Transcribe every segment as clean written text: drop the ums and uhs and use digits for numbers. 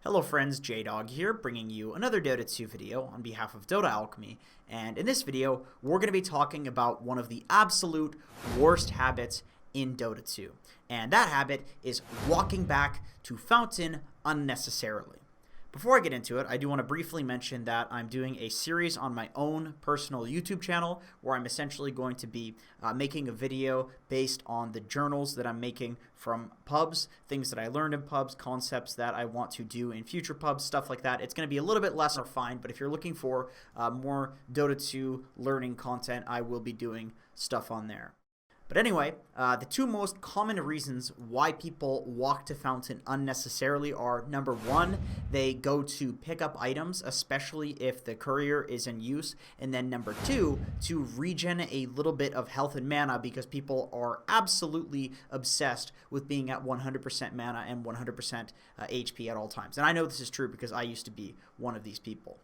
Hello friends, J-Dog here, bringing you another Dota 2 video on behalf of Dota Alchemy, and in this video, we're going to be talking about one of the absolute worst habits in Dota 2, and that habit is walking back to Fountain unnecessarily. Before I get into it, I do want to briefly mention that I'm doing a series on my own personal YouTube channel where I'm essentially going to be making a video based on the journals that I'm making from pubs, things that I learned in pubs, concepts that I want to do in future pubs, stuff like that. It's going to be a little bit less refined, but if you're looking for more Dota 2 learning content, I will be doing stuff on there. But anyway, the two most common reasons why people walk to Fountain unnecessarily are, number one, they go to pick up items, especially if the courier is in use, and then number two, to regen a little bit of health and mana because people are absolutely obsessed with being at 100% mana and 100% HP at all times. And I know this is true because I used to be one of these people.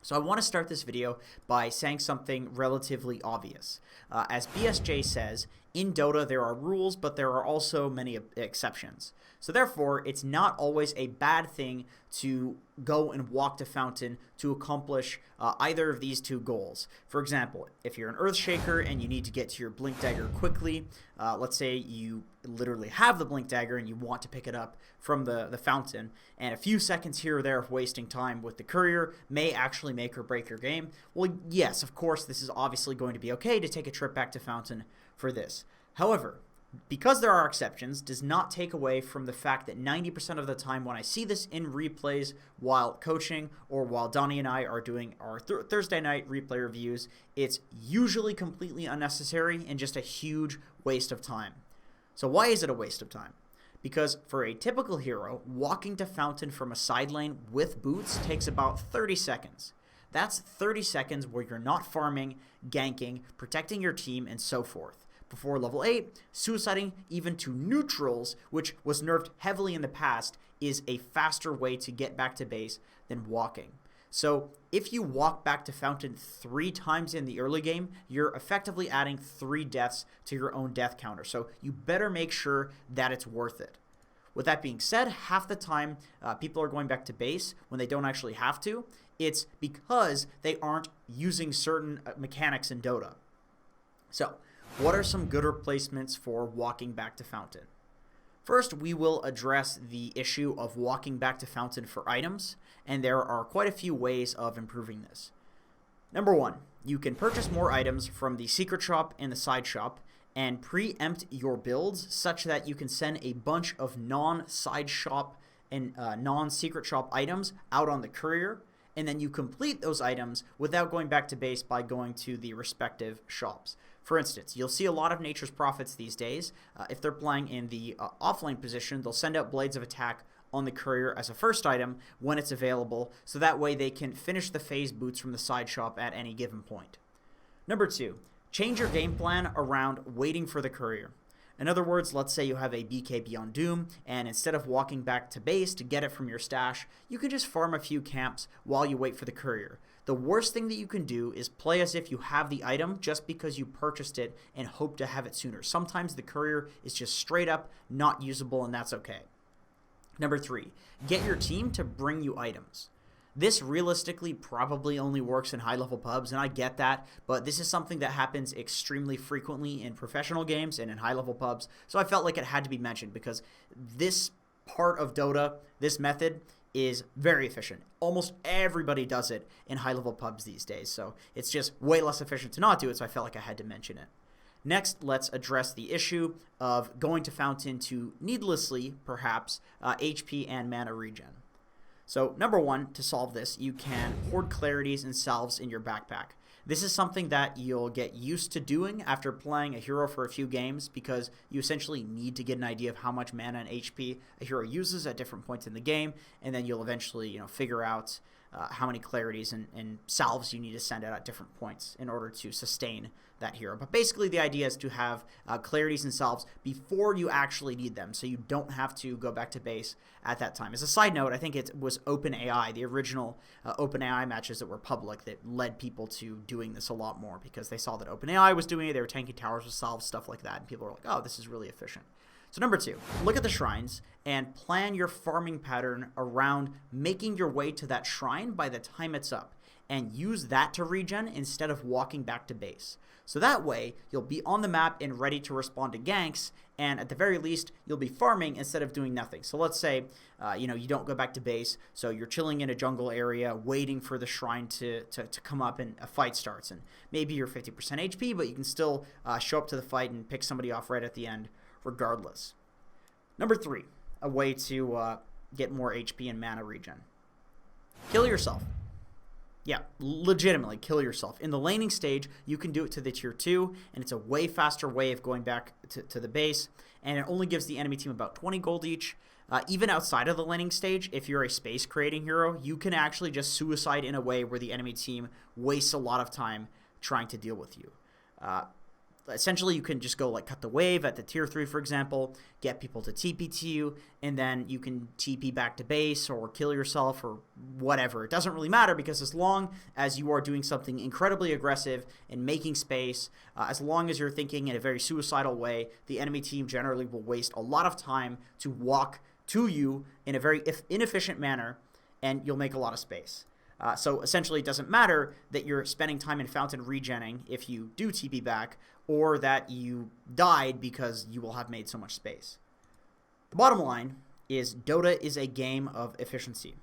So I want to start this video by saying something relatively obvious. As BSJ says, in Dota there are rules, but there are also many exceptions. So therefore, it's not always a bad thing to go and walk to Fountain to accomplish either of these two goals. For example, if you're an Earthshaker and you need to get to your Blink Dagger quickly, let's say you literally have the Blink Dagger and you want to pick it up from the Fountain, and a few seconds here or there of wasting time with the courier may actually make or break your game. Well, yes, of course, this is obviously going to be okay to take a trip back to Fountain for this. However, because there are exceptions, does not take away from the fact that 90% of the time when I see this in replays while coaching or while Donnie and I are doing our Thursday night replay reviews, it's usually completely unnecessary and just a huge waste of time. So why is it a waste of time? Because for a typical hero, walking to Fountain from a side lane with boots takes about 30 seconds. That's 30 seconds where you're not farming, ganking, protecting your team, and so forth. Before level 8, suiciding even to neutrals, which was nerfed heavily in the past, is a faster way to get back to base than walking. So if you walk back to Fountain 3 times in the early game, you're effectively adding 3 deaths to your own death counter. So you better make sure that it's worth it. With that being said, half the time people are going back to base when they don't actually have to. It's because they aren't using certain mechanics in Dota. So what are some good replacements for walking back to Fountain? First, we will address the issue of walking back to Fountain for items, and there are quite a few ways of improving this. Number one, you can purchase more items from the secret shop and the side shop and preempt your builds such that you can send a bunch of non-side shop and non-secret shop items out on the courier, and then you complete those items without going back to base by going to the respective shops. For instance, you'll see a lot of Nature's Prophets these days. If they're playing in the offlane position, they'll send out Blades of Attack on the courier as a first item when it's available, so that way they can finish the phase boots from the side shop at any given point. Number two, change your game plan around waiting for the courier. In other words, let's say you have a BK Beyond Doom, and instead of walking back to base to get it from your stash, you can just farm a few camps while you wait for the courier. The worst thing that you can do is play as if you have the item just because you purchased it and hope to have it sooner. Sometimes the courier is just straight up not usable, and that's okay. Number three, get your team to bring you items. This realistically probably only works in high-level pubs, and I get that, but this is something that happens extremely frequently in professional games and in high-level pubs, so I felt like it had to be mentioned because this part of Dota, this method, is very efficient. Almost everybody does it in high-level pubs these days, so it's just way less efficient to not do it, so I felt like I had to mention it. Next, let's address the issue of going to Fountain to needlessly, perhaps, HP and mana regen. So number one, to solve this, you can hoard Claritys and salves in your backpack. This is something that you'll get used to doing after playing a hero for a few games because you essentially need to get an idea of how much mana and HP a hero uses at different points in the game, and then you'll eventually figure out how many Claritys and salves you need to send out at different points in order to sustain that hero. But basically the idea is to have Claritys and salves before you actually need them, so you don't have to go back to base at that time. As a side note, I think it was OpenAI, the original OpenAI matches that were public, that led people to doing this a lot more because they saw that OpenAI was doing it, they were tanking towers with salves, stuff like that, and people were like, oh, this is really efficient. So number 2, look at the shrines and plan your farming pattern around making your way to that shrine by the time it's up, and use that to regen instead of walking back to base. So that way, you'll be on the map and ready to respond to ganks, and at the very least, you'll be farming instead of doing nothing. So let's say, you don't go back to base, so you're chilling in a jungle area, waiting for the shrine to come up and a fight starts, and maybe you're 50% HP, but you can still show up to the fight and pick somebody off right at the end, regardless. Number 3, a way to get more HP and mana regen. Kill yourself. Yeah, legitimately kill yourself. In the laning stage, you can do it to the tier 2, and it's a way faster way of going back to the base, and it only gives the enemy team about 20 gold each. Even outside of the laning stage, if you're a space creating hero, you can actually just suicide in a way where the enemy team wastes a lot of time trying to deal with you. Essentially, you can just go like cut the wave at the tier 3, for example, get people to TP to you, and then you can TP back to base or kill yourself or whatever. It doesn't really matter, because as long as you are doing something incredibly aggressive and making space, as long as you're thinking in a very suicidal way, the enemy team generally will waste a lot of time to walk to you in a very inefficient manner, and you'll make a lot of space. So essentially, it doesn't matter that you're spending time in fountain regenning if you do TP back, or that you died because you will have made so much space. The bottom line is Dota is a game of efficiency.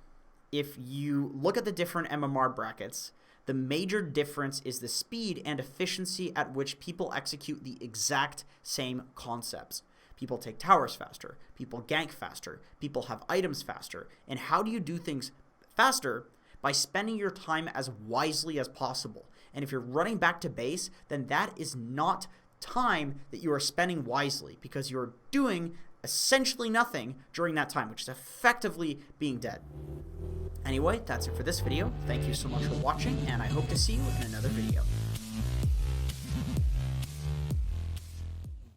If you look at the different MMR brackets, the major difference is the speed and efficiency at which people execute the exact same concepts. People take towers faster, people gank faster, people have items faster. And how do you do things faster? By spending your time as wisely as possible. And if you're running back to base, then that is not time that you are spending wisely, because you're doing essentially nothing during that time, which is effectively being dead. Anyway, that's it for this video. Thank you so much for watching, and I hope to see you in another video.